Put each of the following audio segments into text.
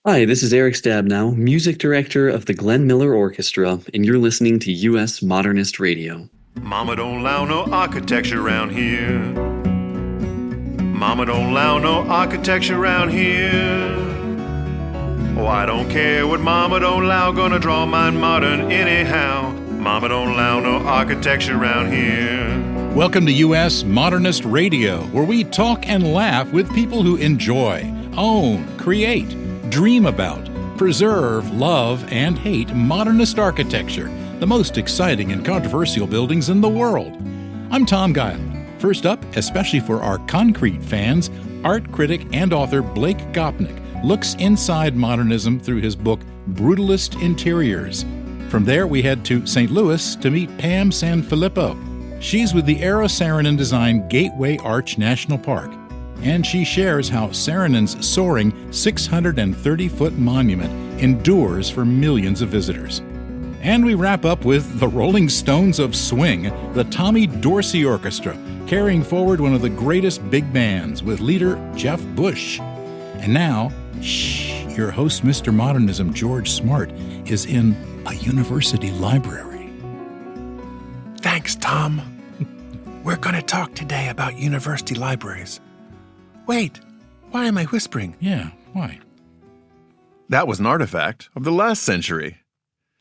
Hi, this is Eric Stabnow, music director of the Glenn Miller Orchestra, and you're listening to U.S. Modernist Radio. Mama don't allow no architecture around here. Mama don't allow no architecture around here. Oh, I don't care what Mama don't allow, gonna draw mine modern anyhow. Mama don't allow no architecture around here. Welcome to U.S. Modernist Radio, where we talk and laugh with people who enjoy, own, create, dream about, preserve, love, and hate modernist architecture, the most exciting and controversial buildings in the world. I'm Tom Guile. First up, especially for our concrete fans, art critic and author Blake Gopnik looks inside modernism through his book Brutalist Interiors. From there, we head to St. Louis to meet Pam Sanfilippo. She's with the Eero Saarinen-designed Gateway Arch National Park, and she shares how Saarinen's soaring 630-foot monument endures for millions of visitors. And we wrap up with the Rolling Stones of Swing, the Tommy Dorsey Orchestra, carrying forward one of the greatest big bands with leader Jeff Bush. And now, your host, Mr. Modernism, George Smart, is in a university library. Thanks, Tom. We're going to talk today about university libraries. Wait, why am I whispering? Yeah, why? That was an artifact of the last century.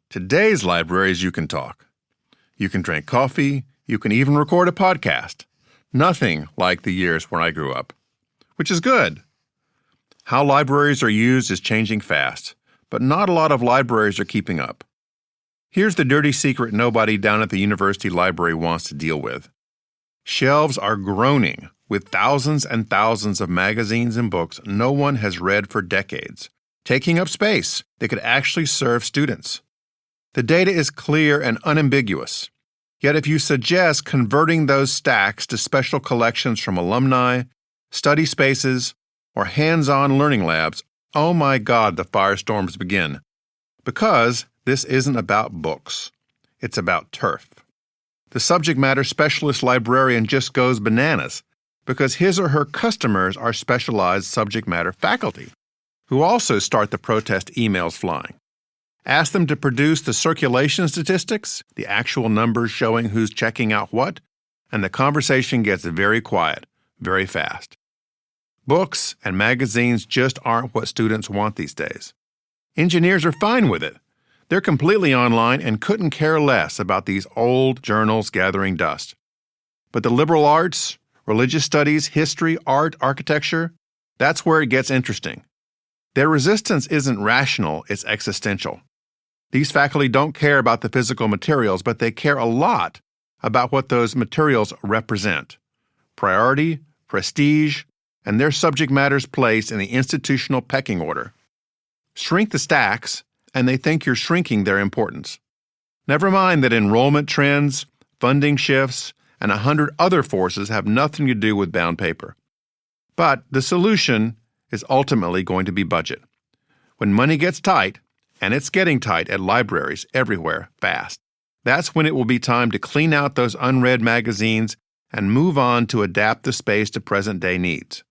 Today's libraries, you can talk. You can drink coffee. You can even record a podcast. Nothing like the years when I grew up, which is good. How libraries are used is changing fast, but not a lot of libraries are keeping up. Here's the dirty secret nobody down at the university library wants to deal with. Shelves are groaning with thousands and thousands of magazines and books no one has read for decades, taking up space that could actually serve students. The data is clear and unambiguous. Yet if you suggest converting those stacks to special collections from alumni, study spaces, or hands-on learning labs, oh my God, the firestorms begin. Because this isn't about books. It's about turf. The subject matter specialist librarian just goes bananas because his or her customers are specialized subject matter faculty who also start the protest emails flying. Ask them to produce the circulation statistics, the actual numbers showing who's checking out what, and the conversation gets very quiet, very fast. Books and magazines just aren't what students want these days. Engineers are fine with it. They're completely online and couldn't care less about these old journals gathering dust. But the liberal arts, religious studies, history, art, architecture, that's where it gets interesting. Their resistance isn't rational, it's existential. These faculty don't care about the physical materials, but they care a lot about what those materials represent. Priority, prestige, and their subject matter's place in the institutional pecking order. Shrink the stacks, and they think you're shrinking their importance. Never mind that enrollment trends, funding shifts, and 100 other forces have nothing to do with bound paper. But the solution is ultimately going to be budget. When money gets tight, and it's getting tight at libraries everywhere fast, that's when it will be time to clean out those unread magazines and move on to adapt the space to present-day needs.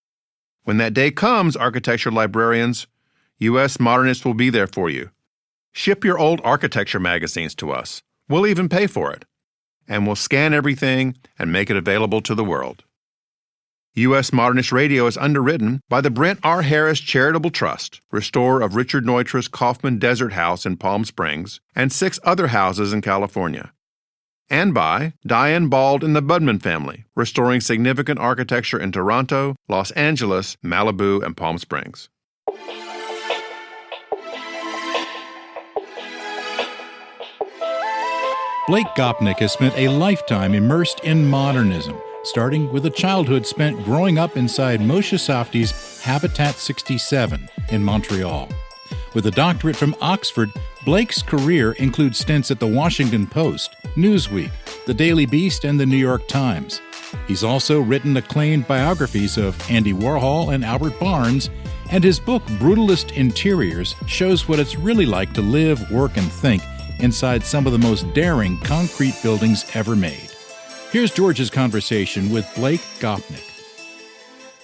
When that day comes, architecture librarians, U.S. Modernists will be there for you. Ship your old architecture magazines to us. We'll even pay for it. And we'll scan everything and make it available to the world. U.S. Modernist Radio is underwritten by the Brent R. Harris Charitable Trust, restorer of Richard Neutra's Kaufman Desert House in Palm Springs, and 6 other houses in California. And by Diane Bald and the Budman family, restoring significant architecture in Toronto, Los Angeles, Malibu, and Palm Springs. Blake Gopnik has spent a lifetime immersed in modernism, starting with a childhood spent growing up inside Moshe Safdie's Habitat 67 in Montreal. With a doctorate from Oxford, Blake's career includes stints at the Washington Post, Newsweek, the Daily Beast, and the New York Times. He's also written acclaimed biographies of Andy Warhol and Albert Barnes, and his book Brutalist Interiors shows what it's really like to live, work, and think inside some of the most daring concrete buildings ever made. Here's George's conversation with Blake Gopnik.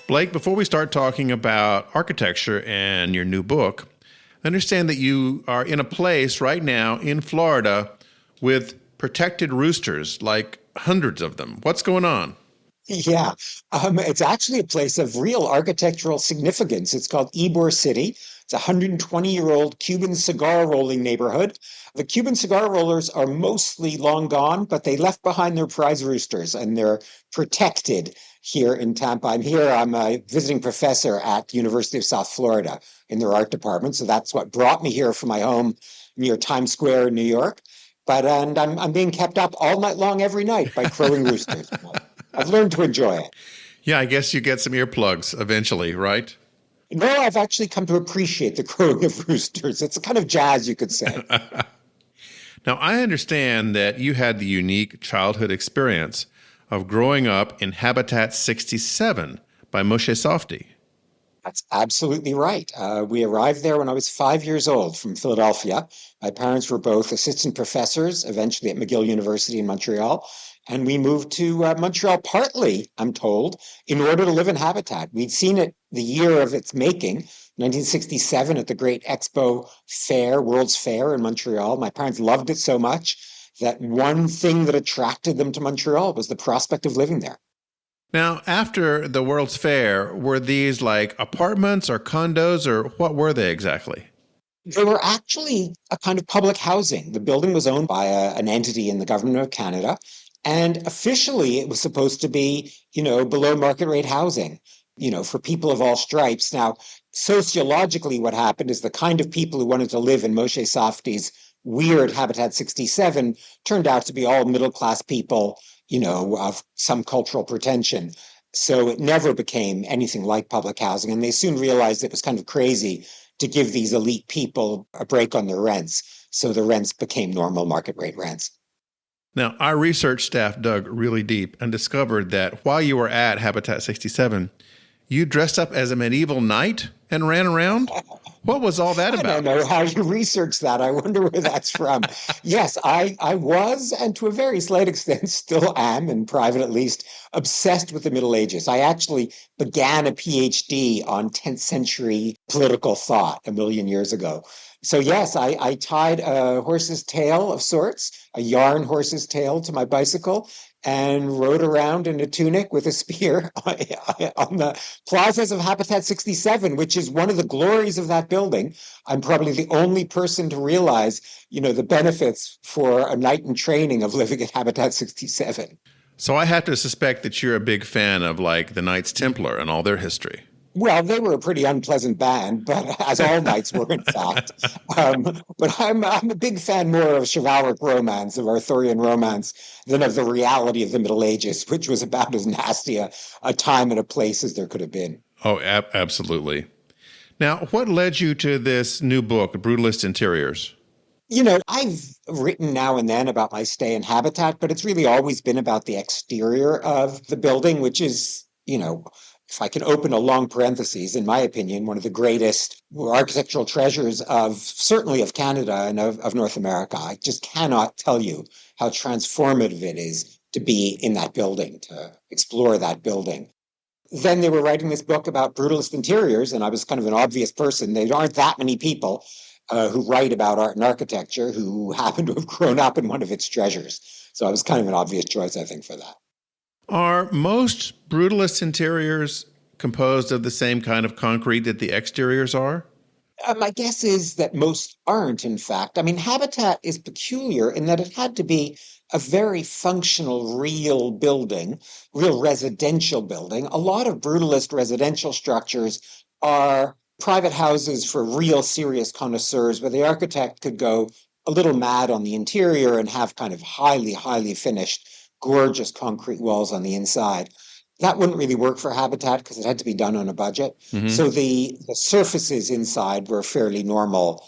Blake, before we start talking about architecture and your new book, I understand that you are in a place right now in Florida with protected roosters, like hundreds of them. What's going on? Yeah, it's actually a place of real architectural significance. It's called Ybor City. It's a 120-year-old Cuban cigar rolling neighborhood. The Cuban cigar rollers are mostly long gone, but they left behind their prize roosters, and they're protected here in Tampa. I'm a visiting professor at the University of South Florida in their art department, so that's what brought me here from my home near Times Square in New York. And I'm being kept up all night long every night by crowing roosters. I've learned to enjoy it. Yeah, I guess you get some earplugs eventually, right? No, I've actually come to appreciate the crowing of roosters. It's a kind of jazz, you could say. Now, I understand that you had the unique childhood experience of growing up in Habitat 67 by Moshe Safdie. That's absolutely right. We arrived there when I was 5 years old from Philadelphia. My parents were both assistant professors, eventually at McGill University in Montreal. And we moved to Montreal partly, I'm told, in order to live in Habitat. We'd seen it the year of its making, 1967, at the Great Expo Fair, World's Fair in Montreal. My parents loved it so much that one thing that attracted them to Montreal was the prospect of living there. Now, after the World's Fair, were these like apartments or condos, or what were they exactly? They were actually a kind of public housing. The building was owned by an entity in the government of Canada. And officially, it was supposed to be, below market rate housing, for people of all stripes. Now, sociologically, what happened is the kind of people who wanted to live in Moshe Safdie's weird Habitat 67 turned out to be all middle-class people, of some cultural pretension. So it never became anything like public housing. And they soon realized it was kind of crazy to give these elite people a break on their rents. So the rents became normal market rate rents. Now, our research staff dug really deep and discovered that while you were at Habitat 67, you dressed up as a medieval knight and ran around? What was all that about? I don't know how you researched that. I wonder where that's from. Yes, I was, and to a very slight extent still am, in private at least, obsessed with the Middle Ages. I actually began a PhD on 10th century political thought a million years ago. So yes, I tied a horse's tail of sorts, a yarn horse's tail to my bicycle, and rode around in a tunic with a spear on the plazas of Habitat 67, which is one of the glories of that building. I'm probably the only person to realize, the benefits for a knight in training of living at Habitat 67. So I have to suspect that you're a big fan of like the Knights Templar and all their history. Well, they were a pretty unpleasant band, but as all knights were, in fact. But I'm a big fan more of chivalric romance, of Arthurian romance, than of the reality of the Middle Ages, which was about as nasty a time and a place as there could have been. Oh, absolutely. Now, what led you to this new book, Brutalist Interiors? I've written now and then about my stay in Habitat, but it's really always been about the exterior of the building, which is, if I can open a long parenthesis, in my opinion, one of the greatest architectural treasures certainly of Canada and of North America. I just cannot tell you how transformative it is to be in that building, to explore that building. Then they were writing this book about Brutalist Interiors, and I was kind of an obvious person. There aren't that many people who write about art and architecture who happen to have grown up in one of its treasures. So I was kind of an obvious choice, I think, for that. Are most Brutalist interiors composed of the same kind of concrete that the exteriors are? My guess is that most aren't, in fact. I mean, Habitat is peculiar in that it had to be a very functional, real building, real residential building. A lot of Brutalist residential structures are private houses for real serious connoisseurs, where the architect could go a little mad on the interior and have kind of highly, highly finished, gorgeous concrete walls on the inside. That wouldn't really work for Habitat because it had to be done on a budget. Mm-hmm. So the surfaces inside were fairly normal,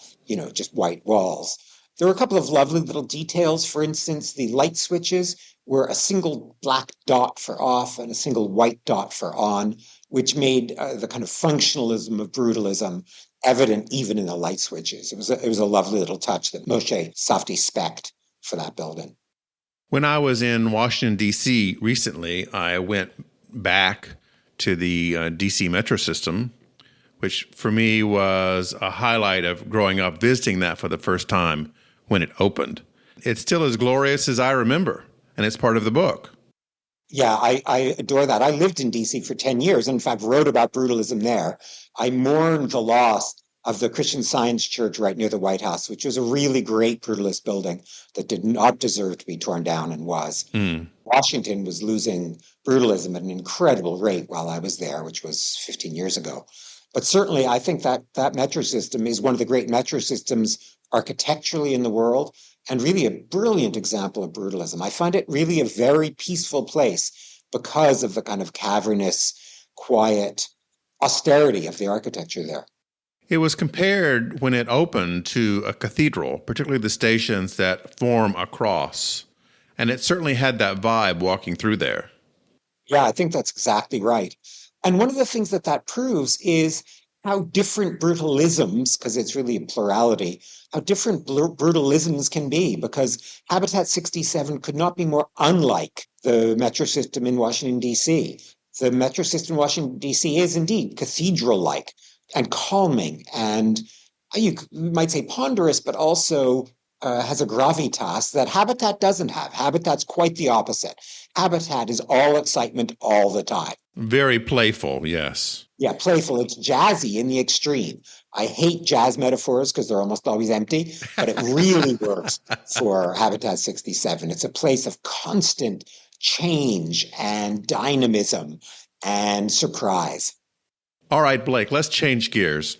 just white walls. There were a couple of lovely little details. For instance, the light switches were a single black dot for off and a single white dot for on, which made the kind of functionalism of Brutalism evident even in the light switches. It was a lovely little touch that Moshe Safdie spec'd for that building. When I was in Washington, D.C. recently, I went back to the D.C. metro system, which for me was a highlight of growing up, visiting that for the first time when it opened. It's still as glorious as I remember, and it's part of the book. Yeah, I adore that. I lived in DC for 10 years, and in fact, wrote about brutalism there. I mourned the loss of the Christian Science Church right near the White House, which was a really great brutalist building that did not deserve to be torn down and was. Washington was losing brutalism at an incredible rate while I was there, which was 15 years ago. But certainly, I think that metro system is one of the great metro systems architecturally in the world, and really a brilliant example of brutalism. I find it really a very peaceful place because of the kind of cavernous, quiet austerity of the architecture there. It was compared when it opened to a cathedral, particularly the stations that form a cross. And it certainly had that vibe walking through there. Yeah, I think that's exactly right. And one of the things that proves is how different brutalisms, because it's really a plurality, how different brutalisms can be, because Habitat 67 could not be more unlike the metro system in Washington, D.C. The metro system in Washington, D.C. is indeed cathedral-like and calming, and you might say ponderous, but also has a gravitas that Habitat doesn't have. Habitat's quite the opposite. Habitat is all excitement all the time. Very playful, yes. Yeah, playful. It's jazzy in the extreme. I hate jazz metaphors because they're almost always empty, but it really works for Habitat 67. It's a place of constant change and dynamism and surprise. All right, Blake, let's change gears.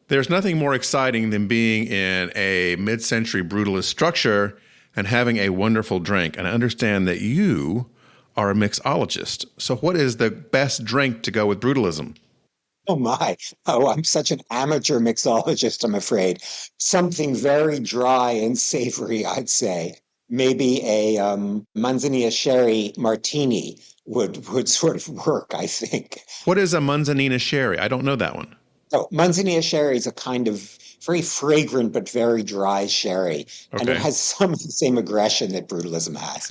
There's nothing more exciting than being in a mid-century brutalist structure and having a wonderful drink. And I understand that you are a mixologist. So what is the best drink to go with brutalism? Oh my. Oh, I'm such an amateur mixologist, I'm afraid. Something very dry and savory, I'd say. Maybe a Manzanilla sherry martini would sort of work, I think. What is a Manzanilla sherry? I don't know that one. Oh, Manzanilla sherry is a kind of very fragrant but very dry sherry. Okay. And it has some of the same aggression that brutalism has.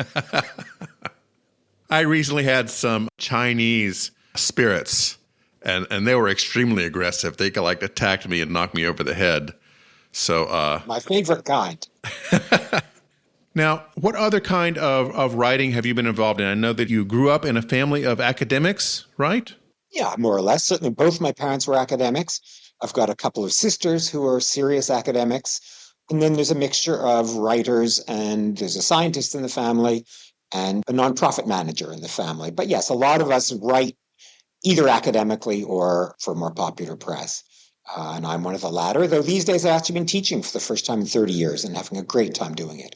I recently had some Chinese spirits, and they were extremely aggressive. They attacked me and knocked me over the head. So my favorite kind. Now, what other kind of writing have you been involved in? I know that you grew up in a family of academics, right? Yeah, more or less. Certainly both my parents were academics. I've got a couple of sisters who are serious academics. And then there's a mixture of writers, and there's a scientist in the family and a nonprofit manager in the family. But yes, a lot of us write either academically or for more popular press. And I'm one of the latter, though these days I've actually been teaching for the first time in 30 years and having a great time doing it.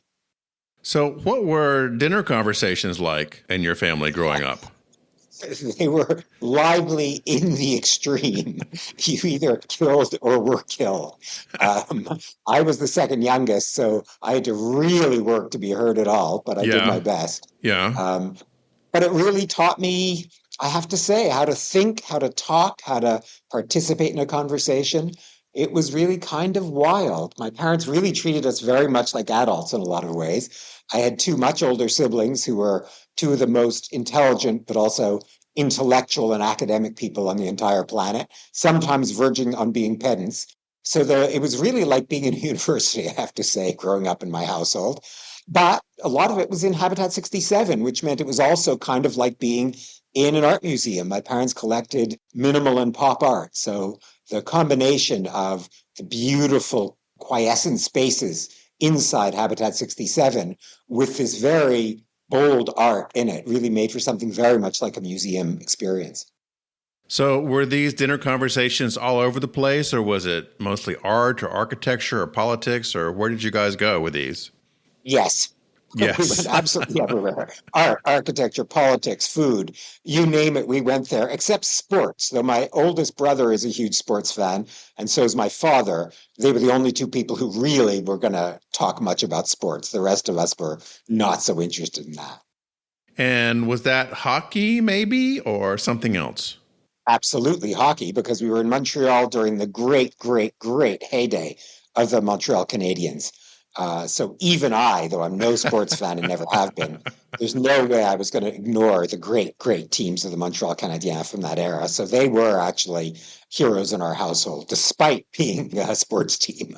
So what were dinner conversations like in your family growing up? They were lively in the extreme. You either killed or were killed. I was the second youngest, so I had to really work to be heard at all, but I did my best. Yeah. But it really taught me, I have to say, how to think, how to talk, how to participate in a conversation. It was really kind of wild. My parents really treated us very much like adults in a lot of ways. I had two much older siblings who were two of the most intelligent, but also intellectual and academic people on the entire planet, sometimes verging on being pedants. So it was really like being in a university, I have to say, growing up in my household. But a lot of it was in Habitat 67, which meant it was also kind of like being in an art museum. My parents collected minimal and pop art. So the combination of the beautiful quiescent spaces inside Habitat 67 with this very bold art in it really made for something very much like a museum experience. So were these dinner conversations all over the place, or was it mostly art or architecture or politics, or where did you guys go with these? Yes. Yes. We went absolutely everywhere. Art, architecture, politics, food, you name it, we went there, except sports. Though my oldest brother is a huge sports fan, and so is my father. They were the only two people who really were going to talk much about sports. The rest of us were not so interested in that. And was that hockey, maybe, or something else? Absolutely hockey, because we were in Montreal during the great heyday of the Montreal Canadiens. So even I, though I'm no sports fan and never have been, there's no way I was going to ignore the great, great teams of the Montreal Canadiens from that era. So they were actually heroes in our household, despite being a sports team.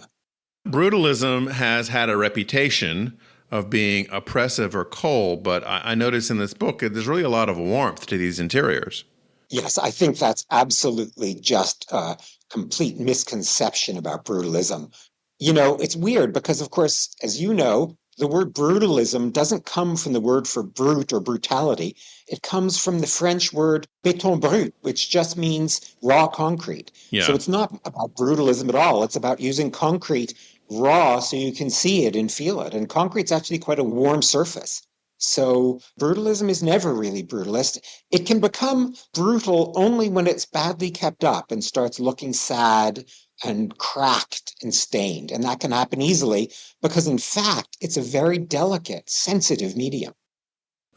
Brutalism has had a reputation of being oppressive or cold, but I noticed in this book there's really a lot of warmth to these interiors. Yes, I think that's absolutely just a complete misconception about brutalism. It's weird because, of course, as you know, the word brutalism doesn't come from the word for brute or brutality. It comes from the French word béton brut, which just means raw concrete. Yeah. So it's not about brutalism at all. It's about using concrete raw so you can see it and feel it. And concrete's actually quite a warm surface. So brutalism is never really brutalist. It can become brutal only when it's badly kept up and starts looking sad and cracked and stained. And that can happen easily because, in fact, it's a very delicate, sensitive medium.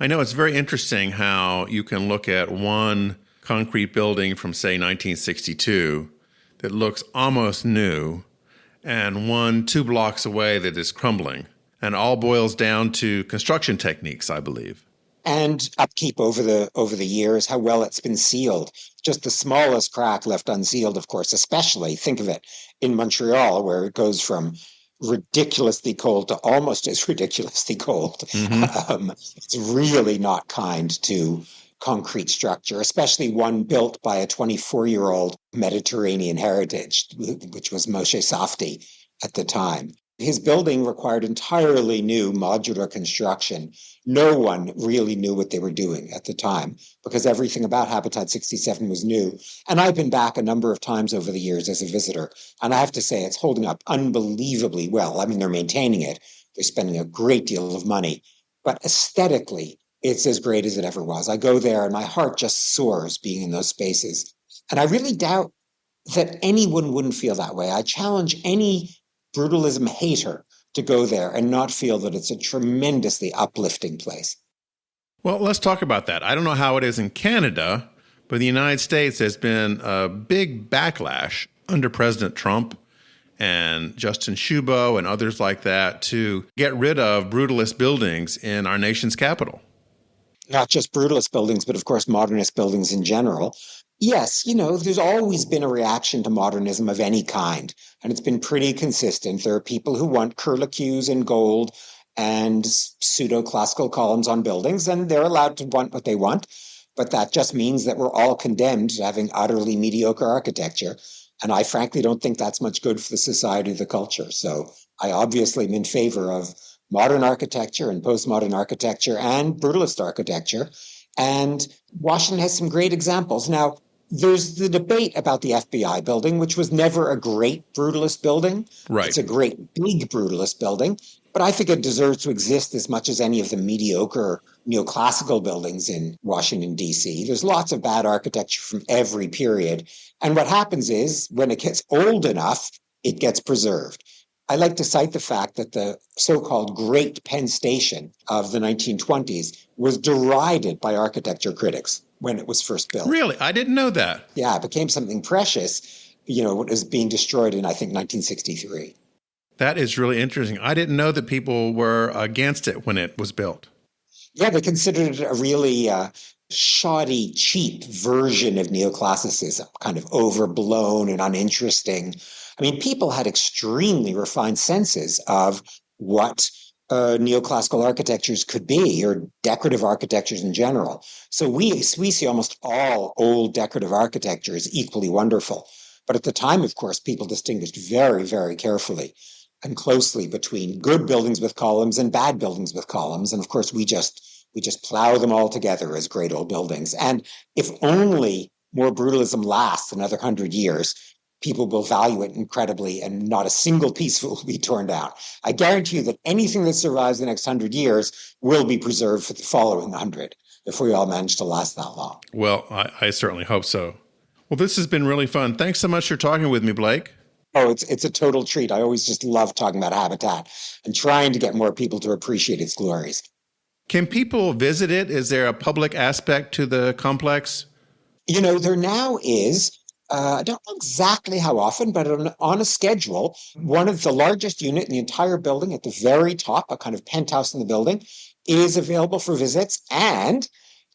I know it's very interesting how you can look at one concrete building from, say, 1962 that looks almost new and one 2 blocks away that is crumbling. And all boils down to construction techniques, I believe. And upkeep over the years, how well it's been sealed. Just the smallest crack left unsealed, of course, especially, think of it, in Montreal, where it goes from ridiculously cold to almost as ridiculously cold. Mm-hmm. It's really not kind to concrete structure, especially one built by a 24-year-old Mediterranean heritage, which was Moshe Safdie at the time. His building required entirely new modular construction. No one really knew what they were doing at the time because everything about Habitat 67 was new. And I've been back a number of times over the years as a visitor, and I have to say it's holding up unbelievably well. I mean, they're maintaining it. They're spending a great deal of money. But aesthetically, it's as great as it ever was. I go there and my heart just soars being in those spaces. And I really doubt that anyone wouldn't feel that way. I challenge any brutalism hater to go there and not feel that it's a tremendously uplifting place. Well, let's talk about that. I don't know how it is in Canada, but in the United States, there's been a big backlash under President Trump and Justin Trudeau and others like that to get rid of brutalist buildings in our nation's capital. Not just brutalist buildings, but of course, modernist buildings in general. Yes, there's always been a reaction to modernism of any kind, and it's been pretty consistent. There are people who want curlicues and gold and pseudo-classical columns on buildings, and they're allowed to want what they want, but that just means that we're all condemned to having utterly mediocre architecture, and I frankly don't think that's much good for the society or the culture. So I obviously am in favor of modern architecture and postmodern architecture and brutalist architecture, and Washington has some great examples. Now, there's the debate about the FBI building, which was never a great brutalist building. Right. It's a great big brutalist building, but I think it deserves to exist as much as any of the mediocre neoclassical buildings in Washington, D.C. There's lots of bad architecture from every period. And what happens is, when it gets old enough, it gets preserved. I like to cite the fact that the so-called Great Penn Station of the 1920s was derided by architecture critics when it was first built. Really? I didn't know that. Yeah, it became something precious. It was being destroyed in, I think, 1963. That is really interesting. I didn't know that people were against it when it was built. Yeah, they considered it a really shoddy, cheap version of neoclassicism, kind of overblown and uninteresting. I mean, people had extremely refined senses of what neoclassical architectures could be, or decorative architectures in general. So we see almost all old decorative architecture as equally wonderful. But at the time, of course, people distinguished very, very carefully and closely between good buildings with columns and bad buildings with columns. And of course, we just plow them all together as great old buildings. And if only more brutalism lasts another 100 years, people will value it incredibly, and not a single piece will be torn down. I guarantee you that anything that survives the next 100 years will be preserved for the following 100 if we all manage to last that long. Well, I certainly hope so. Well, this has been really fun. Thanks so much for talking with me, Blake. Oh, it's a total treat. I always just love talking about Habitat and trying to get more people to appreciate its glories. Can people visit it? Is there a public aspect to the complex? There now is. I don't know exactly how often, but on a schedule. One of the largest unit in the entire building at the very top, a kind of penthouse in the building, is available for visits. And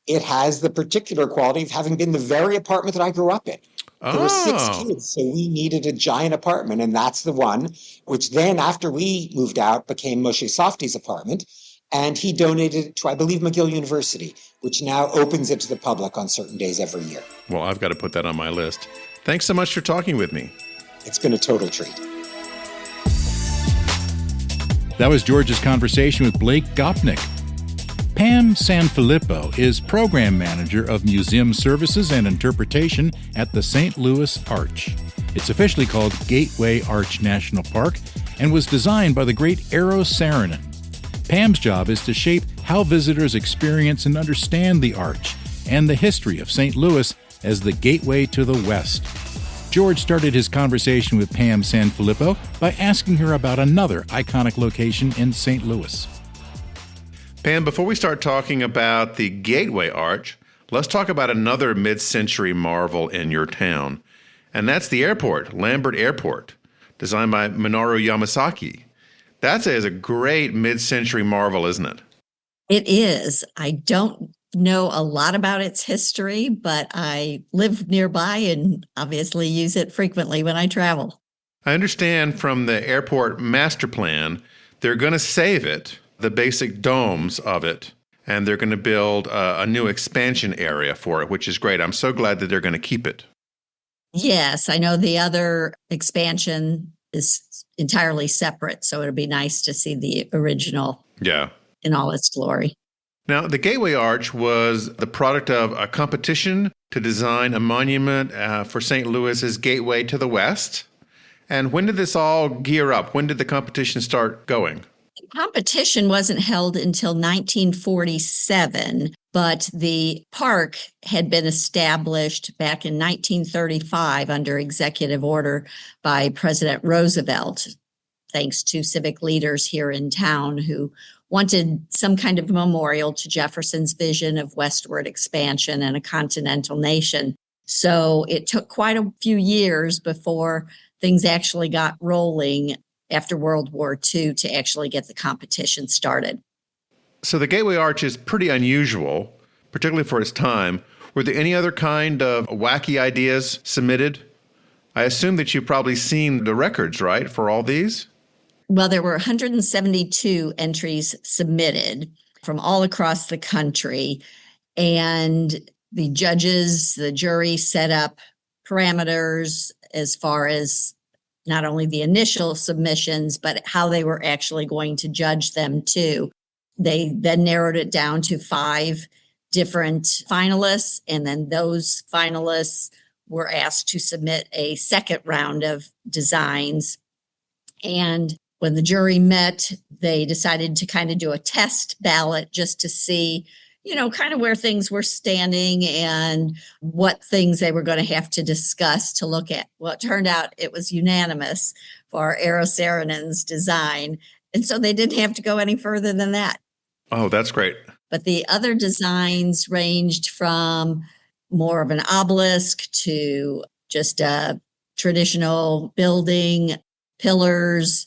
it has the particular quality of having been the very apartment that I grew up in. There were 6 kids, so we needed a giant apartment, and that's the one, which then, after we moved out, became Moshe Softy's apartment. And he donated it to, I believe, McGill University, which now opens it to the public on certain days every year. Well, I've got to put that on my list. Thanks so much for talking with me. It's been a total treat. That was George's conversation with Blake Gopnik. Pam Sanfilippo is Program Manager of Museum Services and Interpretation at the St. Louis Arch. It's officially called Gateway Arch National Park and was designed by the great Eero Saarinen. Pam's job is to shape how visitors experience and understand the Arch and the history of St. Louis as the gateway to the West. George started his conversation with Pam Sanfilippo by asking her about another iconic location in St. Louis. Pam, before we start talking about the Gateway Arch, let's talk about another mid-century marvel in your town. And that's the airport, Lambert Airport, designed by Minoru Yamasaki. That is a great mid-century marvel, isn't it? It is. I don't know a lot about its history, but I live nearby and obviously use it frequently when I travel. I understand from the airport master plan, they're going to save it, the basic domes of it, and they're going to build a new expansion area for it, which is great. I'm so glad that they're going to keep it. Yes, I know the other expansion is entirely separate, so it'd be nice to see the original in all its glory. Now, the Gateway Arch was the product of a competition to design a monument for St. Louis's gateway to the West. And when did this all gear up? When did the competition start going? The competition wasn't held until 1947, but the park had been established back in 1935 under executive order by President Roosevelt, thanks to civic leaders here in town who wanted some kind of memorial to Jefferson's vision of westward expansion and a continental nation. So it took quite a few years before things actually got rolling after World War II to actually get the competition started. So the Gateway Arch is pretty unusual, particularly for its time. Were there any other kind of wacky ideas submitted? I assume that you've probably seen the records, right, for all these? Well, there were 172 entries submitted from all across the country, and the judges, the jury set up parameters as far as not only the initial submissions, but how they were actually going to judge them too. They then narrowed it down to 5 different finalists, and then those finalists were asked to submit a second round of designs. And when the jury met, they decided to kind of do a test ballot just to see, kind of where things were standing and what things they were going to have to discuss to look at. Well, it turned out it was unanimous for Eero Saarinen's design. And so they didn't have to go any further than that. Oh, that's great. But the other designs ranged from more of an obelisk to just a traditional building, pillars,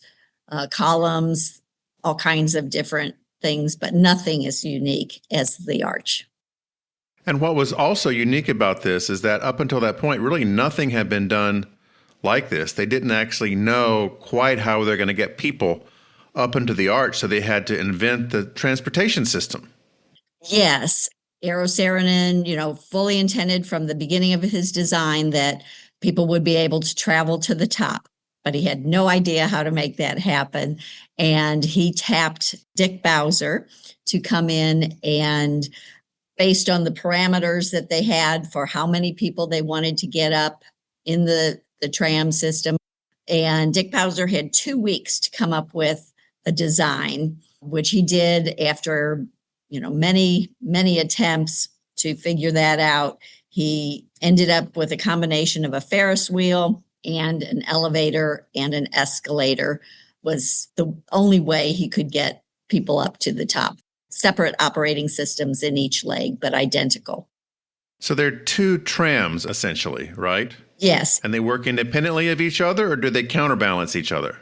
columns, all kinds of different things, but nothing as unique as the arch. And what was also unique about this is that up until that point, really nothing had been done like this. They didn't actually know quite how they're going to get people up into the arch, so they had to invent the transportation system. Yes, Eero Saarinen, fully intended from the beginning of his design that people would be able to travel to the top, but he had no idea how to make that happen. And he tapped Dick Bowser to come in and, based on the parameters that they had for how many people they wanted to get up in the tram system. And Dick Bowser had 2 weeks to come up with a design, which he did after, many, many attempts to figure that out. He ended up with a combination of a Ferris wheel and an elevator and an escalator was the only way he could get people up to the top. Separate operating systems in each leg, but identical. So there are 2 trams, essentially, right? Yes, And they work independently of each other, or do they counterbalance each other?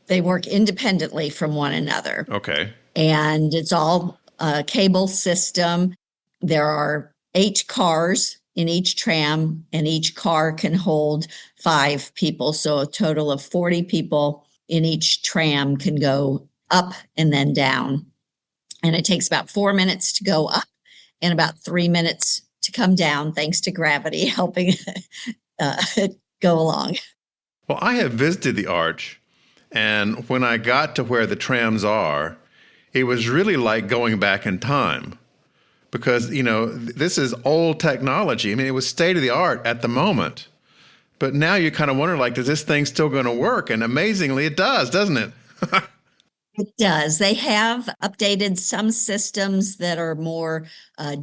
they work independently from one another. Okay. And it's all a cable system. There are 8 cars in each tram, and each car can hold 5 people. So a total of 40 people in each tram can go up and then down. And it takes about 4 minutes to go up and about 3 minutes to come down, thanks to gravity helping it go along. Well, I have visited the Arch, and when I got to where the trams are, it was really like going back in time because, this is old technology. I mean, it was state of the art at the moment. But now you kind of wonder, is this thing still going to work? And amazingly, it does, doesn't it? It does. They have updated some systems that are more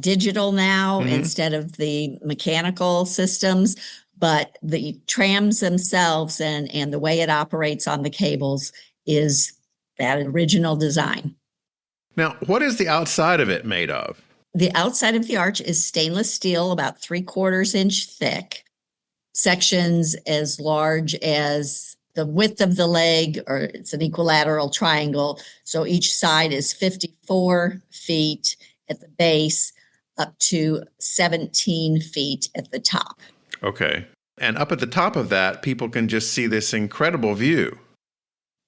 digital now instead of the mechanical systems. But the trams themselves and the way it operates on the cables is that original design. Now, what is the outside of it made of? The outside of the arch is stainless steel, about 3/4 inch thick, sections as large as the width of the leg, or it's an equilateral triangle. So each side is 54 feet at the base, up to 17 feet at the top. Okay. And up at the top of that, people can just see this incredible view.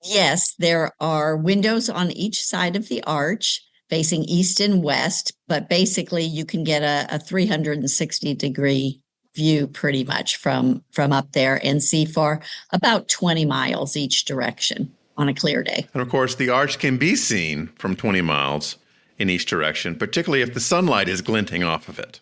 Yes, there are windows on each side of the arch facing east and west, but basically you can get a 360-degree view pretty much from up there and see for about 20 miles each direction on a clear day. And of course, the arch can be seen from 20 miles in each direction, particularly if the sunlight is glinting off of it.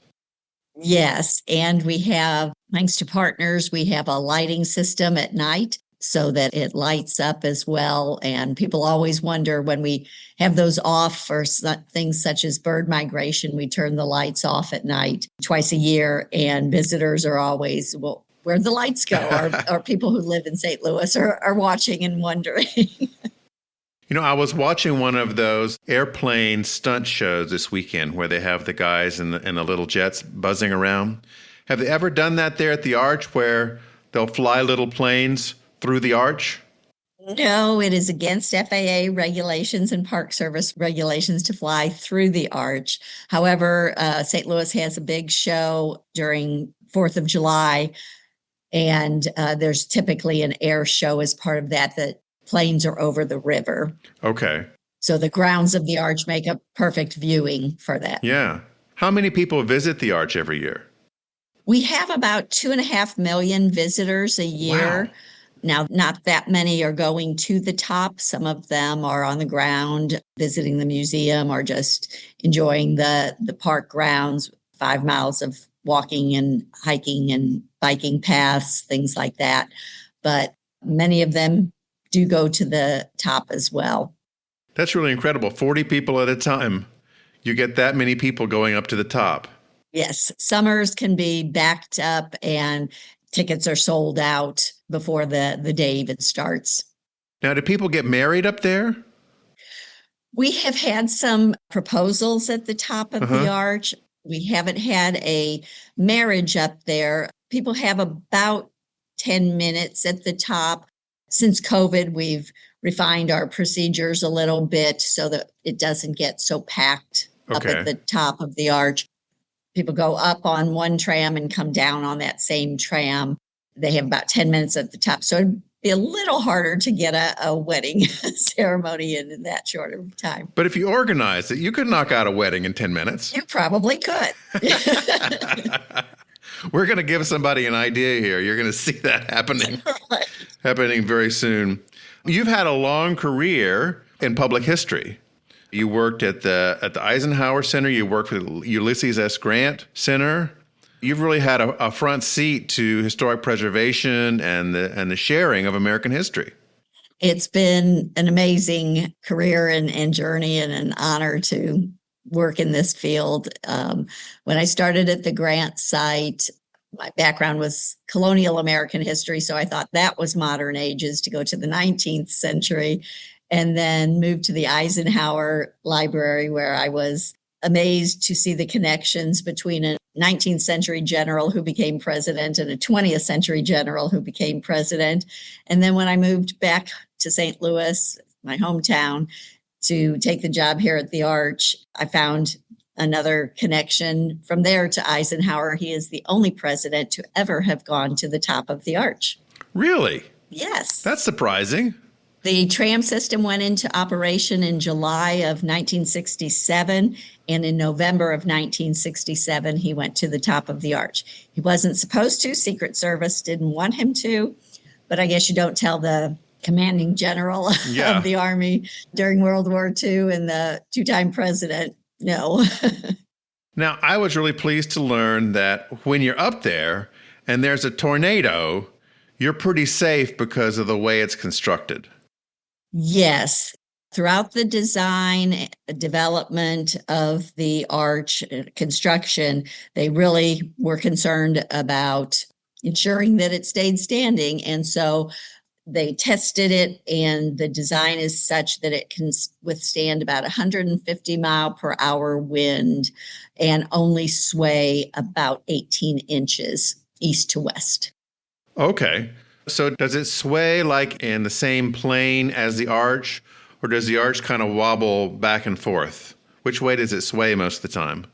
Yes, and we have, thanks to partners, we have a lighting system at night so that it lights up as well. And people always wonder when we have those off for things such as bird migration, we turn the lights off at night twice a year, and visitors are always, well, where'd the lights go? Or people who live in St. Louis are watching and wondering. I was watching one of those airplane stunt shows this weekend where they have the guys in the little jets buzzing around. Have they ever done that there at the arch where they'll fly little planes through the arch? No, it is against FAA regulations and Park Service regulations to fly through the arch. However, St. Louis has a big show during 4th of July, and there's typically an air show as part of that planes are over the river. Okay. So the grounds of the arch make a perfect viewing for that. Yeah. How many people visit the arch every year? We have about 2.5 million visitors a year. Wow. Now, not that many are going to the top. Some of them are on the ground visiting the museum or just enjoying the park grounds, 5 miles of walking and hiking and biking paths, things like that. But many of them do go to the top as well. That's really incredible. 40 people at a time. You get that many people going up to the top. Yes, summers can be backed up and tickets are sold out before the day even starts. Now, do people get married up there? We have had some proposals at the top of the arch. We haven't had a marriage up there. People have about 10 minutes at the top. Since COVID, we've refined our procedures a little bit so that it doesn't get so packed up at the top of the arch. People go up on one tram and come down on that same tram. They have about 10 minutes at the top. So it'd be a little harder to get a wedding ceremony in that short of time. But if you organize it, you could knock out a wedding in 10 minutes. You probably could. We're going to give somebody an idea here. You're going to see that happening very soon. You've had a long career in public history. You worked at the Eisenhower Center. You worked with Ulysses S. Grant Center. You've really had a front seat to historic preservation and the sharing of American history. It's been an amazing career and journey, and an honor to work in this field. When I started at the Grant site, my background was colonial American history, so I thought that was modern ages to go to the 19th century, and then moved to the Eisenhower Library, where I was amazed to see the connections between an 19th century general who became president and a 20th century general who became president. And then when I moved back to St. Louis, my hometown, to take the job here at the Arch, I found another connection from there to Eisenhower. He is the only president to ever have gone to the top of the Arch. Really? Yes. That's surprising. The tram system went into operation in July of 1967, and in November of 1967, he went to the top of the Arch. He wasn't supposed to. Secret Service didn't want him to, but I guess you don't tell the commanding general of the Army during World War II and the two-time president, no. Now, I was really pleased to learn that when you're up there and there's a tornado, you're pretty safe because of the way it's constructed. Yes. Throughout the design, development of the arch construction, they really were concerned about ensuring that it stayed standing. And so they tested it, and the design is such that it can withstand about 150 mile per hour wind and only sway about 18 inches east to west. Okay. So does it sway like in the same plane as the arch, or does the arch kind of wobble back and forth? Which way does it sway most of the time?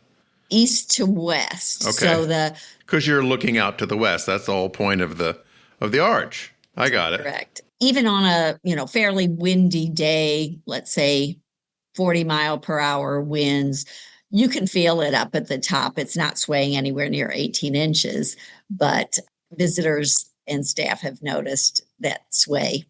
East to west. Okay. So because you're looking out to the west. That's the whole point of the arch. I got it. Correct. Even on a fairly windy day, let's say 40 mile per hour winds, you can feel it up at the top. It's not swaying anywhere near 18 inches, but visitors and staff have noticed that sway.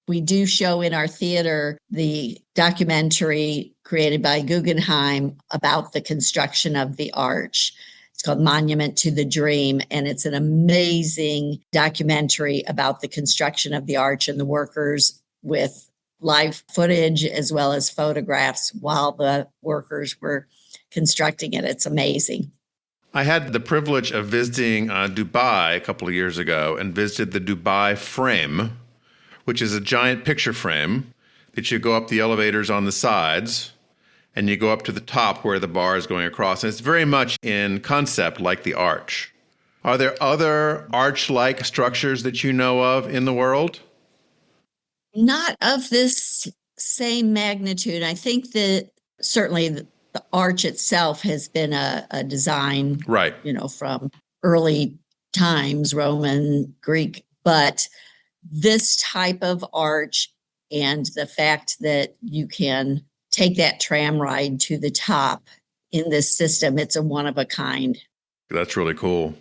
We do show in our theater the documentary created by Guggenheim about the construction of the arch. It's called Monument to the Dream, and it's an amazing documentary about the construction of the arch and the workers, with live footage as well as photographs while the workers were constructing it. It's amazing. I had the privilege of visiting Dubai a couple of years ago and visited the Dubai Frame, which is a giant picture frame that you go up the elevators on the sides and you go up to the top where the bar is going across. And it's very much in concept like the arch. Are there other arch-like structures that you know of in the world? Not of this same magnitude. I think that certainly the arch itself has been a design, right, from early times, Roman, Greek, but this type of arch and the fact that you can take that tram ride to the top in this system, it's a one of a kind. That's really cool.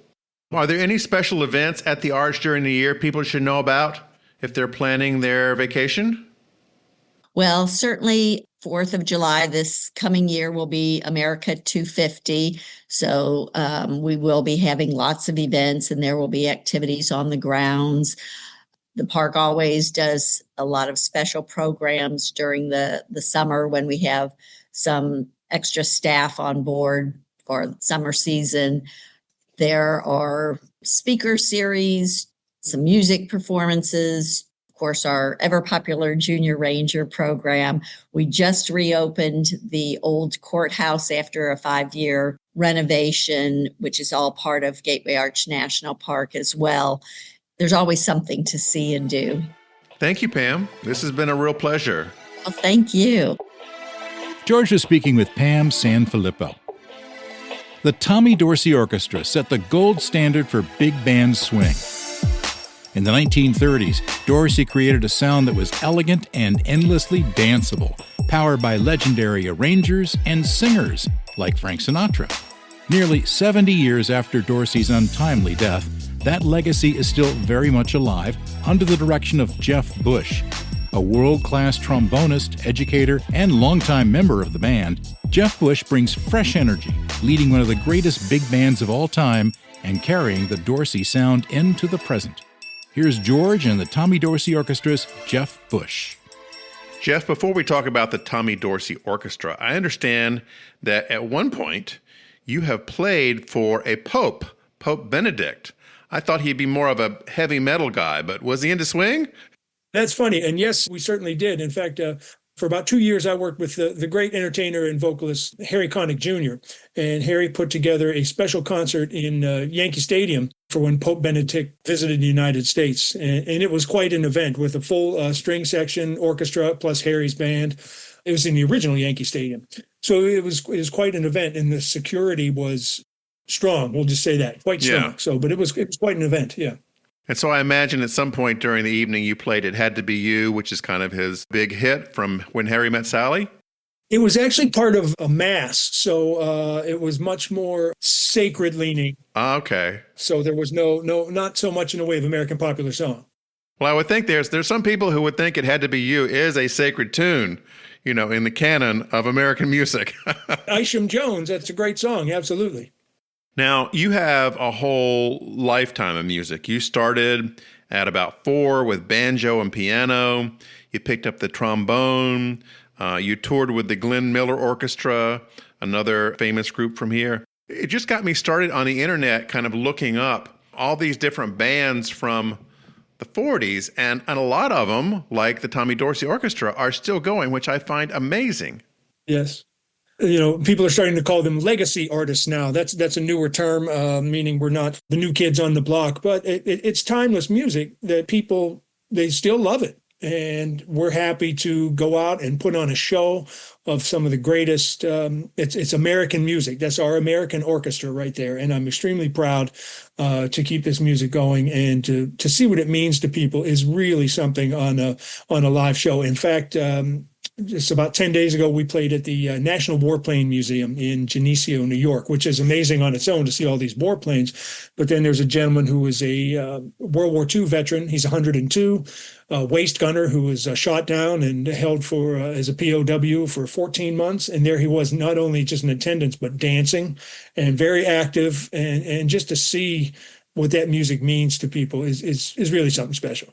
Are there any special events at the arch during the year people should know about if they're planning their vacation? Well, certainly 4th of July this coming year will be America 250. So we will be having lots of events, and there will be activities on the grounds. The park always does a lot of special programs during the summer when we have some extra staff on board for summer season. There are speaker series, some music performances, of course, our ever popular Junior Ranger program. We just reopened the old courthouse after a 5-year renovation, which is all part of Gateway Arch National Park as well. There's always something to see and do. Thank you, Pam. This has been a real pleasure. Well, thank you. George is speaking with Pam Sanfilippo. The Tommy Dorsey Orchestra set the gold standard for big band swing. In the 1930s, Dorsey created a sound that was elegant and endlessly danceable, powered by legendary arrangers and singers like Frank Sinatra. Nearly 70 years after Dorsey's untimely death, that legacy is still very much alive under the direction of Jeff Bush. A world-class trombonist, educator, and longtime member of the band, Jeff Bush brings fresh energy, leading one of the greatest big bands of all time and carrying the Dorsey sound into the present. Here's George and the Tommy Dorsey Orchestra's Jeff Bush. Jeff, before we talk about the Tommy Dorsey Orchestra, I understand that at one point you have played for a pope, Pope Benedict. I thought he'd be more of a heavy metal guy, but was he into swing? That's funny. And yes, we certainly did. In fact, For about 2 years, I worked with the great entertainer and vocalist Harry Connick Jr. And Harry put together a special concert in Yankee Stadium for when Pope Benedict visited the United States. And it was quite an event with a full string section, orchestra, plus Harry's band. It was in the original Yankee Stadium. So it was quite an event, and the security was strong. We'll just say that, quite strong. Yeah. So, but it was quite an event, yeah. And so I imagine at some point during the evening you played It Had to Be You, which is kind of his big hit from When Harry Met Sally. It was actually part of a mass, so it was much more sacred leaning. Okay. So there was not so much in the way of American popular song. Well, I would think there's some people who would think It Had to Be You is a sacred tune, in the canon of American music. Isham Jones, that's a great song, absolutely. Now, you have a whole lifetime of music. You started at about 4 with banjo and piano. You picked up the trombone. You toured with the Glenn Miller Orchestra, another famous group from here. It just got me started on the internet, kind of looking up all these different bands from the 40s, and a lot of them, like the Tommy Dorsey Orchestra, are still going, which I find amazing. Yes. People are starting to call them legacy artists now. That's a newer term, meaning we're not the new kids on the block, but it's timeless music that people, they still love it. And we're happy to go out and put on a show of some of the greatest, it's American music. That's our American orchestra right there. And I'm extremely proud to keep this music going, and to see what it means to people is really something on a live show. In fact, just about 10 days ago, we played at the National Warplane Museum in Geneseo, New York, which is amazing on its own to see all these warplanes. But then there's a gentleman who was a World War II veteran. He's 102, a waist gunner who was shot down and held for as a POW for 14 months. And there he was, not only just in attendance, but dancing and very active. And just to see what that music means to people is really something special.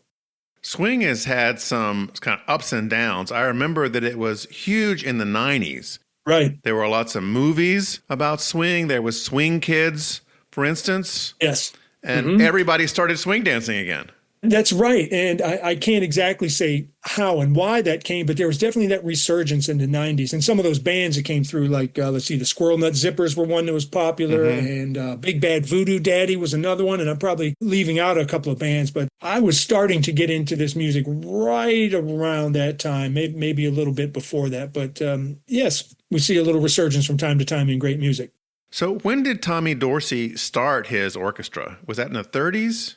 Swing has had some kind of ups and downs. I remember that it was huge in the 90s. Right. There were lots of movies about swing. There was Swing Kids, for instance. Yes. And everybody started swing dancing again. That's right. And I can't exactly say how and why that came, but there was definitely that resurgence in the 90s. And some of those bands that came through, like, let's see, the Squirrel Nut Zippers were one that was popular, and Big Bad Voodoo Daddy was another one. And I'm probably leaving out a couple of bands, but I was starting to get into this music right around that time, maybe a little bit before that. But yes, we see a little resurgence from time to time in great music. So when did Tommy Dorsey start his orchestra? Was that in the 30s?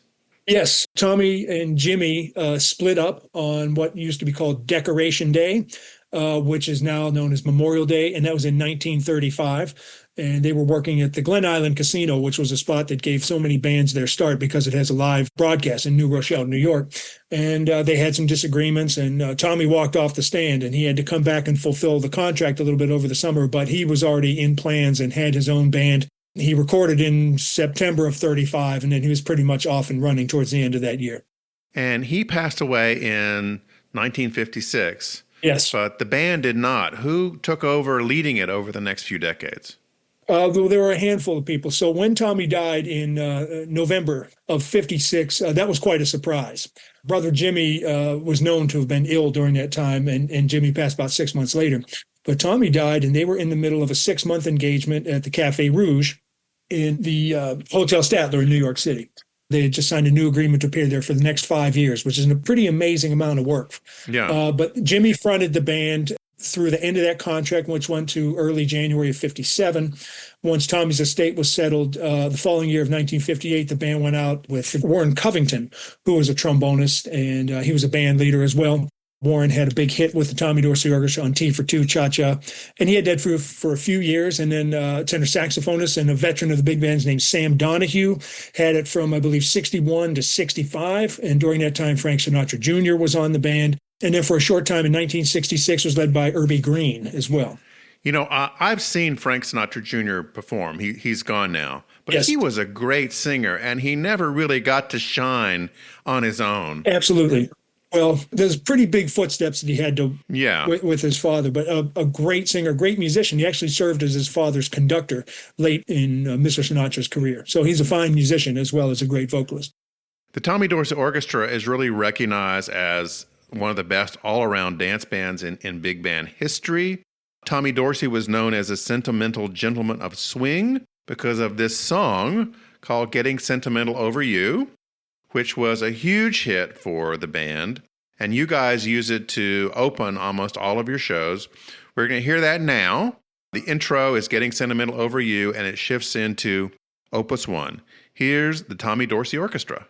Yes, Tommy and Jimmy split up on what used to be called Decoration Day, which is now known as Memorial Day, and that was in 1935. And they were working at the Glen Island Casino, which was a spot that gave so many bands their start because it has a live broadcast in New Rochelle, New York. And they had some disagreements, and Tommy walked off the stand, and he had to come back and fulfill the contract a little bit over the summer, but he was already in plans and had his own band. He recorded in September of 35, and then he was pretty much off and running towards the end of that year. And he passed away in 1956. Yes. But the band did not. Who took over leading it over the next few decades? There were a handful of people. So when Tommy died in November of 56, that was quite a surprise. Brother Jimmy was known to have been ill during that time, and Jimmy passed about 6 months later. But Tommy died, and they were in the middle of a 6-month engagement at the Café Rouge in the Hotel Statler in New York City. They had just signed a new agreement to appear there for the next 5 years, which is a pretty amazing amount of work. Yeah. But Jimmy fronted the band through the end of that contract, which went to early January of 57. Once Tommy's estate was settled, the following year of 1958, the band went out with Warren Covington, who was a trombonist, and he was a band leader as well. Warren had a big hit with the Tommy Dorsey Orchestra on Tea for Two, Cha-Cha. And he had that for a few years. And then tenor saxophonist and a veteran of the big bands named Sam Donahue had it from, I believe, 61 to 65. And during that time, Frank Sinatra Jr. was on the band. And then for a short time in 1966 was led by Irby Green as well. You know, I've seen Frank Sinatra Jr. perform. He's gone now. But Yes. He was a great singer, and he never really got to shine on his own. Absolutely. Well, there's pretty big footsteps that he had to with his father, but a great singer, great musician. He actually served as his father's conductor late in Mr. Sinatra's career. So he's a fine musician as well as a great vocalist. The Tommy Dorsey Orchestra is really recognized as one of the best all-around dance bands in big band history. Tommy Dorsey was known as a sentimental gentleman of swing because of this song called Getting Sentimental Over You, which was a huge hit for the band. And you guys use it to open almost all of your shows. We're going to hear that now. The intro is Getting Sentimental Over You, and it shifts into Opus 1. Here's the Tommy Dorsey Orchestra.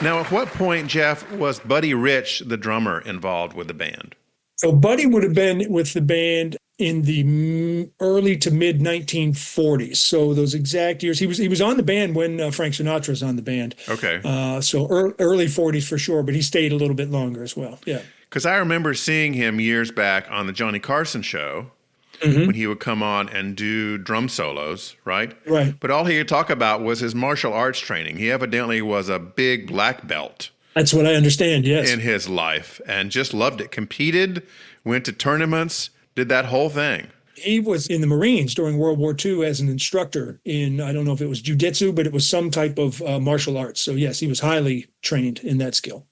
Now, at what point, Jeff, was Buddy Rich, the drummer, involved with the band? So Buddy would have been with the band in the early to mid 1940s. So those exact years, he was on the band when Frank Sinatra was on the band. Okay. So early 40s for sure, but he stayed a little bit longer as well. Yeah. Because I remember seeing him years back on the Johnny Carson show when he would come on and do drum solos, right? Right. But all he would talk about was his martial arts training. He evidently was a big black belt. That's what I understand, yes. In his life, and just loved it. Competed, went to tournaments, did that whole thing. He was in the Marines during World War II as an instructor in, I don't know if it was jiu-jitsu, but it was some type of martial arts. So yes, he was highly trained in that skill.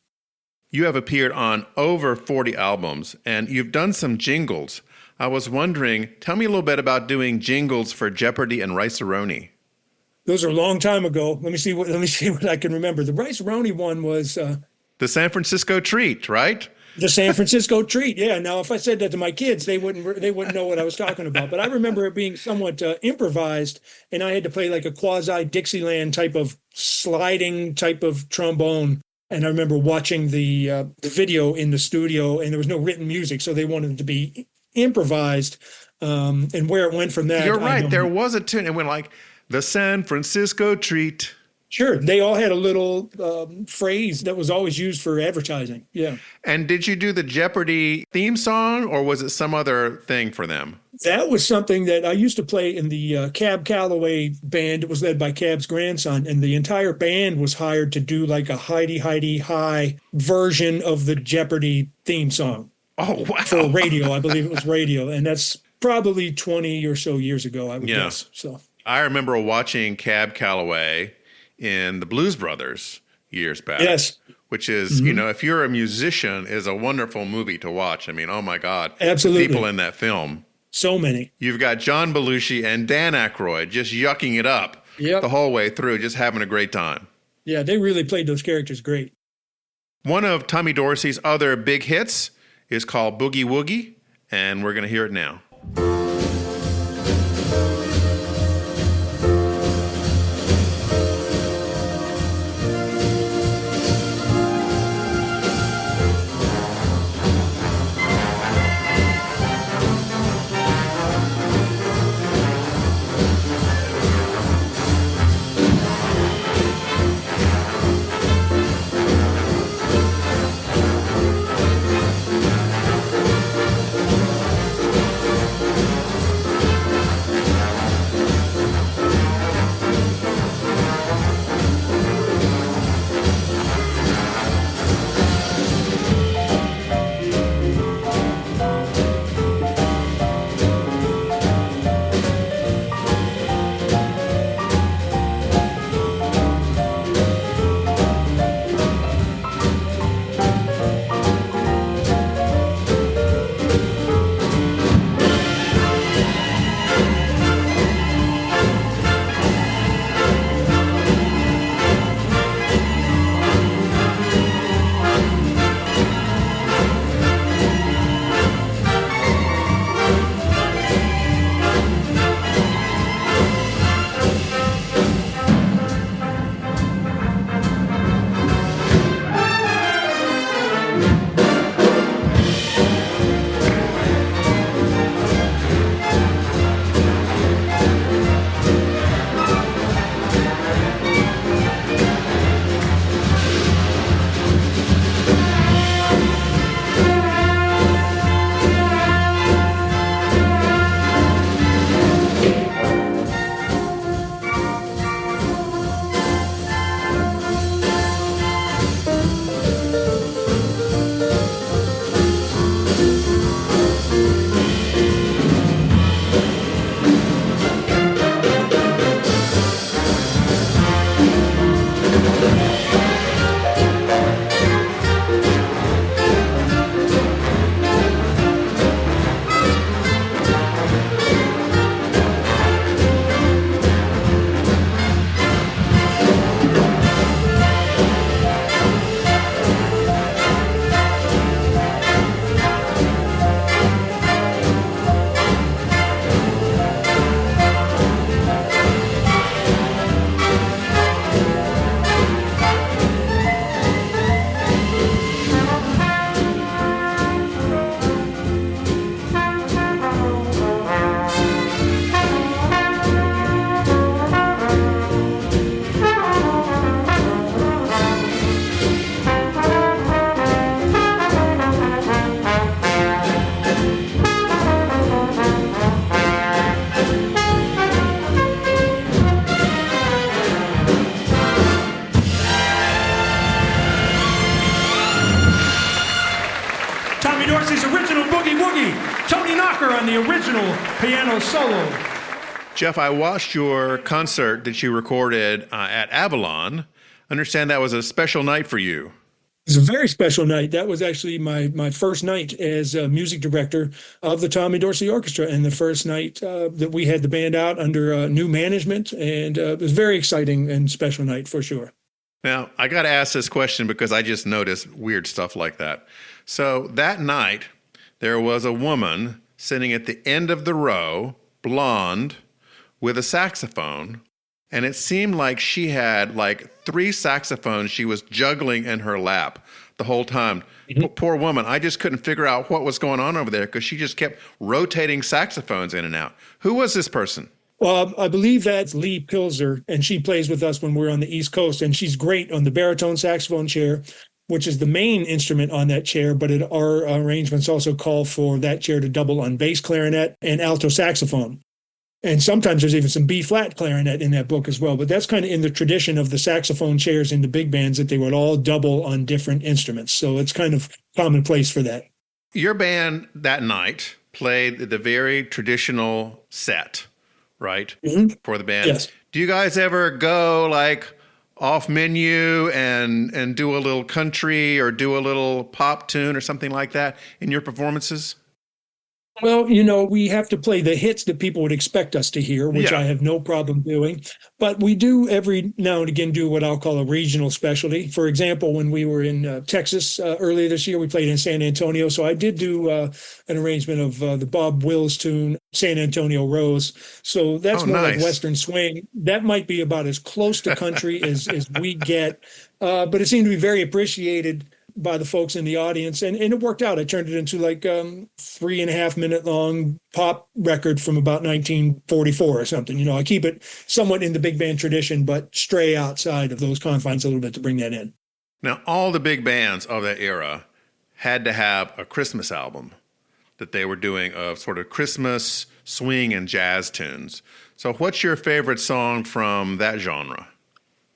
You have appeared on over 40 albums, and you've done some jingles. I was wondering, tell me a little bit about doing jingles for Jeopardy and Rice-A-Roni. Those are a long time ago. Let me see what I can remember. The Rice-A-Roni one was... the San Francisco Treat, right? The San Francisco treat. Yeah. Now, if I said that to my kids, they wouldn't know what I was talking about. But I remember it being somewhat improvised, and I had to play like a quasi Dixieland type of sliding type of trombone. And I remember watching the video in the studio, and there was no written music, so they wanted it to be improvised. And where it went from that, You're right. There was a tune. It went like the San Francisco treat. Sure. They all had a little phrase that was always used for advertising. Yeah. And did you do the Jeopardy theme song, or was it some other thing for them? That was something that I used to play in the Cab Calloway band. It was led by Cab's grandson, and the entire band was hired to do like a Heidi Heidi High version of the Jeopardy theme song. Oh, wow. For radio. I believe it was radio. And that's probably 20 or so years ago, I would guess. So I remember watching Cab Calloway in the Blues Brothers years back. Yes. Which is, you know, if you're a musician, is a wonderful movie to watch. I mean, oh my God. Absolutely. People in that film. So many. You've got John Belushi and Dan Aykroyd just yucking it up the whole way through, just having a great time. Yeah, they really played those characters great. One of Tommy Dorsey's other big hits is called Boogie Woogie, and we're going to hear it now. on the original piano solo. Jeff, I watched your concert that you recorded at Avalon. Understand that was a special night for you. It was a very special night. That was actually my first night as a music director of the Tommy Dorsey Orchestra, and the first night that we had the band out under new management, and it was a very exciting and special night for sure. Now, I got to ask this question because I just noticed weird stuff like that. So that night, there was a woman sitting at the end of the row, blonde, with a saxophone, and it seemed like she had like 3 saxophones she was juggling in her lap the whole time. Poor woman. I just couldn't figure out what was going on over there because she just kept rotating saxophones in and out. Who was this person? Well, I believe that's Lee Pilzer, and she plays with us when we're on the East Coast, and she's great on the baritone saxophone chair, which is the main instrument on that chair, but our arrangements also call for that chair to double on bass clarinet and alto saxophone. And sometimes there's even some B-flat clarinet in that book as well, but that's kind of in the tradition of the saxophone chairs in the big bands that they would all double on different instruments. So it's kind of commonplace for that. Your band that night played the very traditional set, right? For the band. Yes. Do you guys ever go like off menu and do a little country or do a little pop tune or something like that in your performances? Well, we have to play the hits that people would expect us to hear, which I have no problem doing. But we do every now and again do what I'll call a regional specialty. For example, when we were in Texas earlier this year, we played in San Antonio. So I did do an arrangement of the Bob Wills tune, San Antonio Rose. So that's more like Western swing. That might be about as close to country as we get. But it seemed to be very appreciated by the folks in the audience, and it worked out. I turned it into like 3.5 minute long pop record from about 1944 or something. I keep it somewhat in the big band tradition, but stray outside of those confines a little bit to bring that in. Now, all the big bands of that era had to have a Christmas album that they were doing of sort of Christmas swing and jazz tunes. So what's your favorite song from that genre?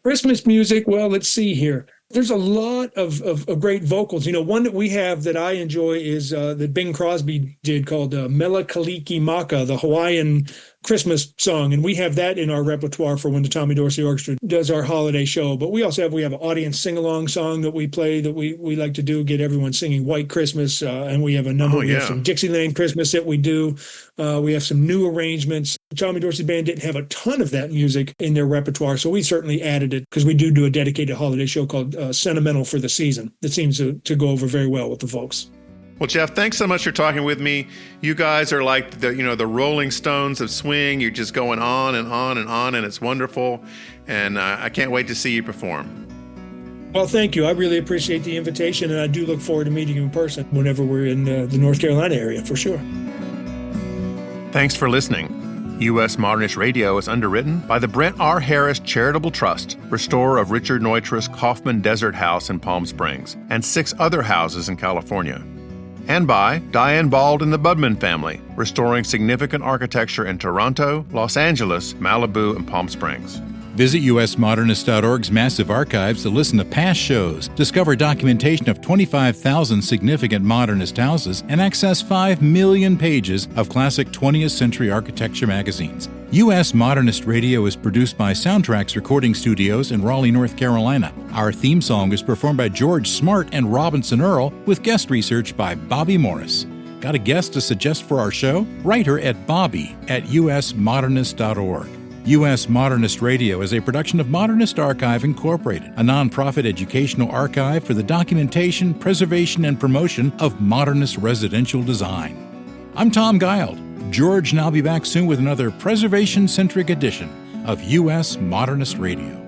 Christmas music, well, let's see here. There's a lot of great vocals. One that we have that I enjoy is that Bing Crosby did called Mele Kalikimaka, the Hawaiian Christmas song. And we have that in our repertoire for when the Tommy Dorsey Orchestra does our holiday show. But we have an audience sing-along song that we play that we like to do, get everyone singing White Christmas. And we have a number of some Dixieland Christmas that we do. We have some new arrangements. The Tommy Dorsey Band didn't have a ton of that music in their repertoire, so we certainly added it because we do a dedicated holiday show called Sentimental for the Season. That seems to go over very well with the folks. Well, Jeff, thanks so much for talking with me. You guys are like the Rolling Stones of swing. You're just going on and on and on, and it's wonderful. And I can't wait to see you perform. Well, thank you. I really appreciate the invitation, and I do look forward to meeting you in person whenever we're in the North Carolina area, for sure. Thanks for listening. U.S. Modernist Radio is underwritten by the Brent R. Harris Charitable Trust, restorer of Richard Neutra's Kaufman Desert House in Palm Springs, and 6 other houses in California. And by Diane Bald and the Budman family, restoring significant architecture in Toronto, Los Angeles, Malibu, and Palm Springs. Visit usmodernist.org's massive archives to listen to past shows, discover documentation of 25,000 significant modernist houses, and access 5 million pages of classic 20th century architecture magazines. U.S. Modernist Radio is produced by Soundtracks Recording Studios in Raleigh, North Carolina. Our theme song is performed by George Smart and Robinson Earl, with guest research by Bobby Morris. Got a guest to suggest for our show? Write her at bobby@usmodernist.org. U.S. Modernist Radio is a production of Modernist Archive Incorporated, a nonprofit educational archive for the documentation, preservation, and promotion of modernist residential design. I'm Tom Guild. George and I'll be back soon with another preservation-centric edition of U.S. Modernist Radio.